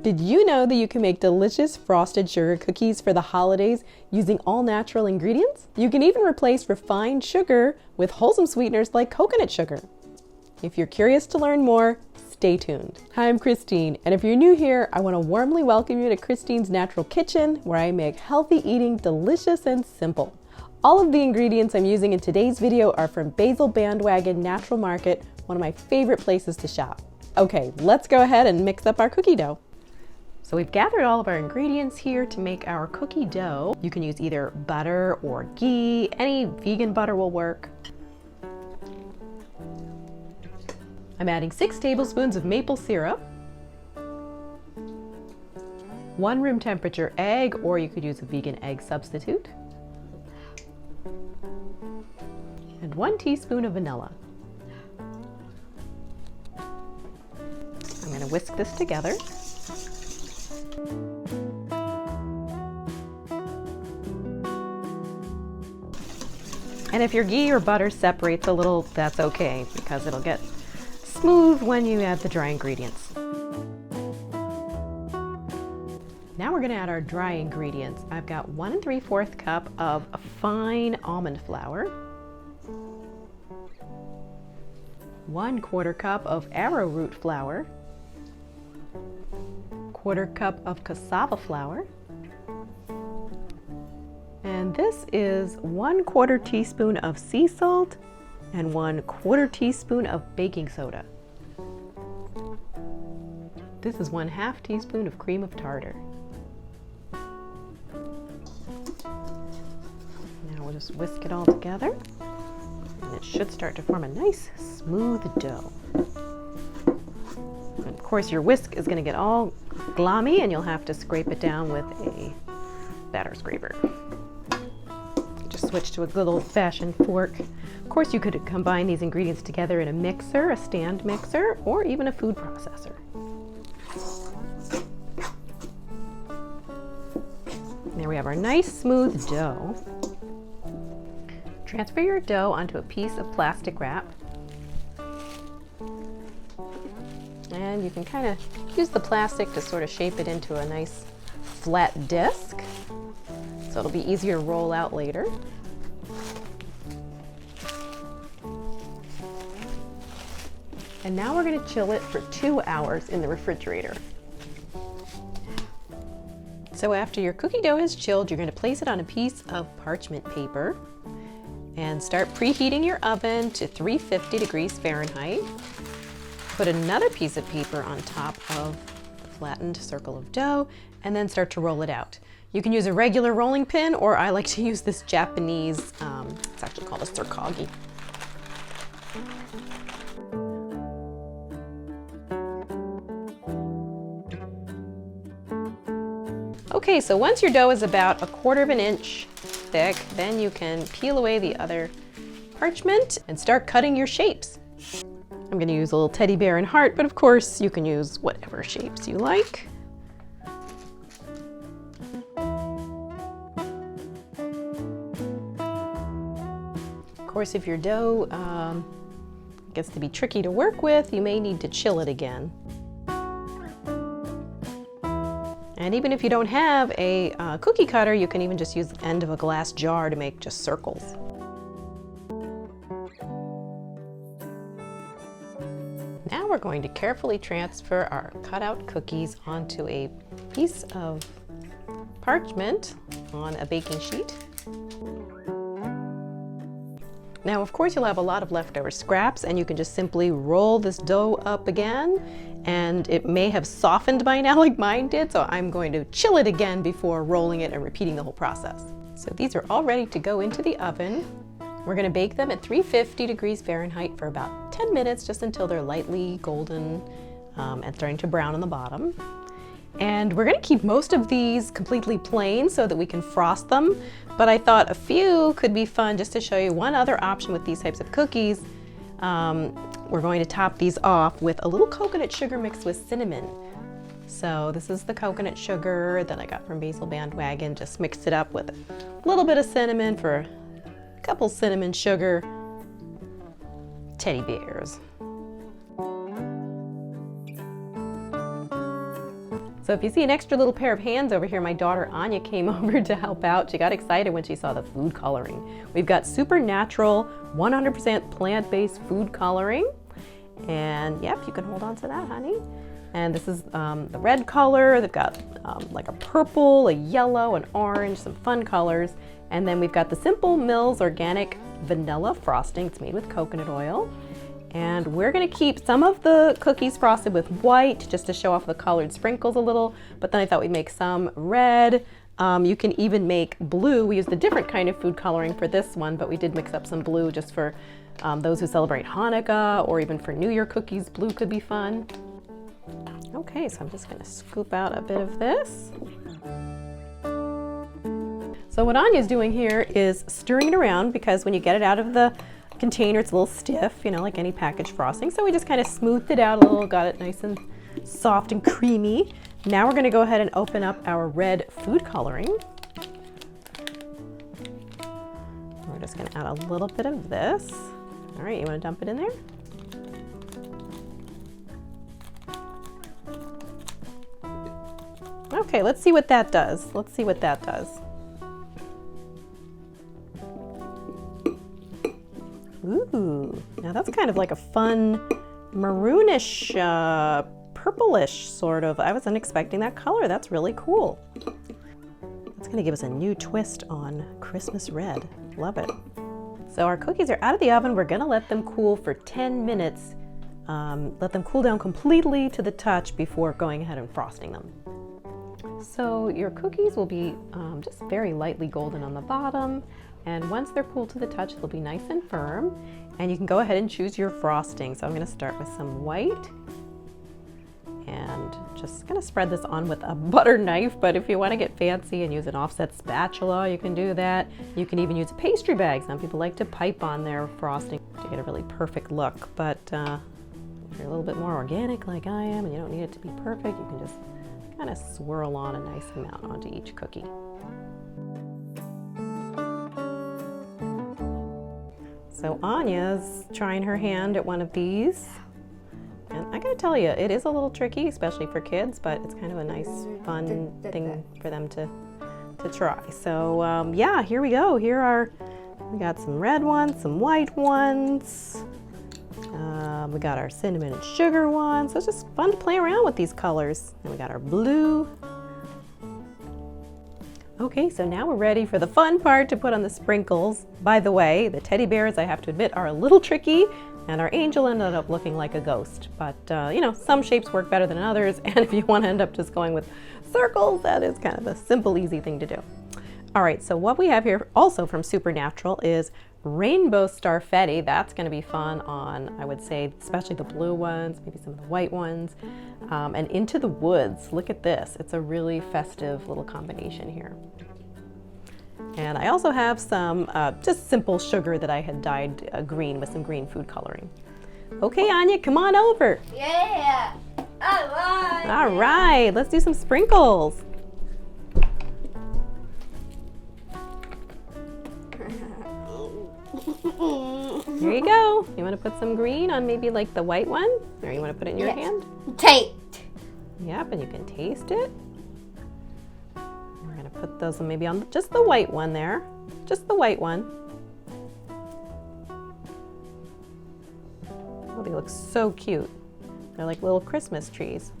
Did you know that you can make delicious frosted sugar cookies for the holidays using all natural ingredients? You can even replace refined sugar with wholesome sweeteners like coconut sugar. If you're curious to learn more, stay tuned. Hi, I'm Christine, and if you're new here, I want to warmly welcome you to Christine's Natural Kitchen, where I make healthy eating delicious and simple. All of the ingredients I'm using in today's video are from Basil Bandwagon Natural Market, one of my favorite places to shop. Okay, let's go ahead and mix up our cookie dough. So we've gathered all of our ingredients here to make our cookie dough. You can use either butter or ghee. Any vegan butter will work. I'm adding 6 tablespoons of maple syrup, 1 room temperature egg, or you could use a vegan egg substitute, and 1 teaspoon of vanilla. I'm going to whisk this together. And if your ghee or butter separates a little, that's okay, because it'll get smooth when you add the dry ingredients. Now we're going to add our dry ingredients. I've got 1 3/4 cup of fine almond flour, 1/4 cup of arrowroot flour, 1/4 cup of cassava flour, and this is 1/4 teaspoon of sea salt and 1/4 teaspoon of baking soda. This is 1/2 teaspoon of cream of tartar. Now we'll just whisk it all together, and it should start to form a nice smooth dough. And of course your whisk is going to get all glommy and you'll have to scrape it down with a batter scraper. Just switch to a good old-fashioned fork. Of course you could combine these ingredients together in a mixer, a stand mixer, or even a food processor. There we have our nice smooth dough. Transfer your dough onto a piece of plastic wrap. And you can kind of use the plastic to sort of shape it into a nice flat disc, so it'll be easier to roll out later. And now we're going to chill it for 2 hours in the refrigerator. So after your cookie dough has chilled, you're going to place it on a piece of parchment paper and start preheating your oven to 350 degrees Fahrenheit. Put another piece of paper on top of the flattened circle of dough and then start to roll it out. You can use a regular rolling pin, or I like to use this Japanese, it's actually called a sirkagi. Okay, so once your dough is about 1/4 inch thick, then you can peel away the other parchment and start cutting your shapes. I'm going to use a little teddy bear and heart, but of course you can use whatever shapes you like. Of course, if your dough gets to be tricky to work with, you may need to chill it again. And even if you don't have a cookie cutter, you can even just use the end of a glass jar to make just circles. Now we're going to carefully transfer our cutout cookies onto a piece of parchment on a baking sheet. Now, of course, you'll have a lot of leftover scraps, and you can just simply roll this dough up again, and it may have softened by now like mine did, so I'm going to chill it again before rolling it and repeating the whole process. So these are all ready to go into the oven. We're going to bake them at 350 degrees Fahrenheit for about 10 minutes, just until they're lightly golden and starting to brown on the bottom. And we're going to keep most of these completely plain so that we can frost them, but I thought a few could be fun just to show you one other option with these types of cookies. We're going to top these off with a little coconut sugar mixed with cinnamon. So this is the coconut sugar that I got from Basil Bandwagon. Just mixed it up with a little bit of cinnamon for a couple cinnamon sugar teddy bears. So if you see an extra little pair of hands over here, my daughter Anya came over to help out. She got excited when she saw the food coloring. We've got super natural, 100% plant-based food coloring. And yep, you can hold on to that, honey. And this is the red color. They've got like a purple, a yellow, an orange, some fun colors. And then we've got the Simple Mills Organic Vanilla Frosting. It's made with coconut oil. And we're gonna keep some of the cookies frosted with white just to show off the colored sprinkles a little, but then I thought we'd make some red. You can even make blue. We used a different kind of food coloring for this one, but we did mix up some blue just for those who celebrate Hanukkah or even for New Year cookies. Blue could be fun. Okay, so I'm just gonna scoop out a bit of this. So what Anya's doing here is stirring it around because when you get it out of the container, it's a little stiff, you know, like any packaged frosting. So we just kind of smoothed it out a little, got it nice and soft and creamy. Now we're gonna go ahead and open up our red food coloring. We're just gonna add a little bit of this. All right, you wanna dump it in there? Okay, let's see what that does. Let's see what that does. Ooh, now that's kind of like a fun maroonish, purplish sort of. I wasn't expecting that color. That's really cool. That's gonna give us a new twist on Christmas red. Love it. So our cookies are out of the oven. We're gonna let them cool for 10 minutes. Let them cool down completely to the touch before going ahead and frosting them. So your cookies will be just very lightly golden on the bottom. And once they're cooled to the touch, they'll be nice and firm. And you can go ahead and choose your frosting. So I'm gonna start with some white and just gonna spread this on with a butter knife. But if you wanna get fancy and use an offset spatula, you can do that. You can even use a pastry bag. Some people like to pipe on their frosting to get a really perfect look. But if you're a little bit more organic like I am and you don't need it to be perfect, you can just kind of swirl on a nice amount onto each cookie. So Anya's trying her hand at one of these. And I gotta tell you, it is a little tricky, especially for kids, but it's kind of a nice, fun thing for them to try. So yeah, here we go. We got some red ones, some white ones. We got our cinnamon and sugar ones. So it's just fun to play around with these colors. And we got our blue. Okay, so now we're ready for the fun part to put on the sprinkles. By the way, the teddy bears, I have to admit, are a little tricky, and our angel ended up looking like a ghost. But you know, some shapes work better than others, and if you want to end up just going with circles, that is kind of a simple, easy thing to do. All right, so what we have here also from Supernatural is rainbow starfetti. That's going to be fun on, I would say, especially the blue ones, maybe some of the white ones. And Into the Woods. Look at this. It's a really festive little combination here. And I also have some just simple sugar that I had dyed green with some green food coloring. Okay, Anya, come on over. Yeah. All right, let's do some sprinkles. Here you go. You want to put some green on maybe like the white one? Or you want to put it in your hand? Taste. Yep, and you can taste it. We're going to put those maybe on just the white one there. Just the white one. Oh, they look so cute. They're like little Christmas trees.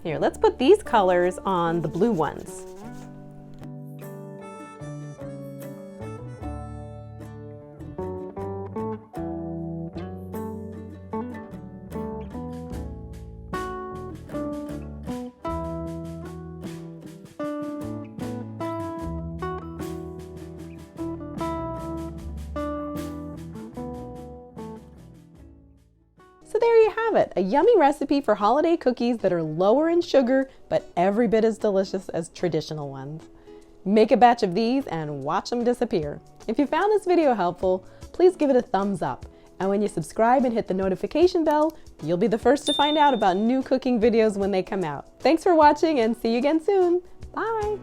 Here, let's put these colors on the blue ones. So there you have it, a yummy recipe for holiday cookies that are lower in sugar, but every bit as delicious as traditional ones. Make a batch of these and watch them disappear. If you found this video helpful, please give it a thumbs up. And when you subscribe and hit the notification bell, you'll be the first to find out about new cooking videos when they come out. Thanks for watching and see you again soon. Bye.